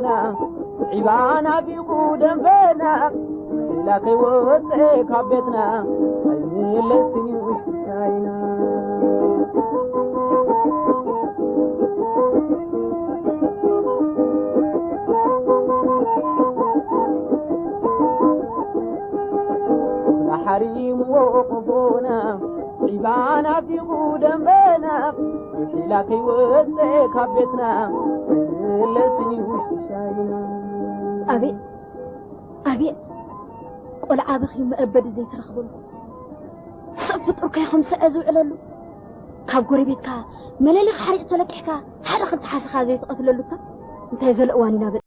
قبونا عبانا في قودم بنا لكي وطيك عبتنا عيني اللسني وشتاينا حريم وقبونا عبانا في قودم بنا لكي وطيك عبتنا عيني اللسني وشتاينا أبي قول عابخي مأبد زي ترخبله صفت ركيهم سأزو إلالو كاب قريبتك ملالي خارج تلكيك حدا خلت حاسخا زي تقتللوك انت يزل أواني نابد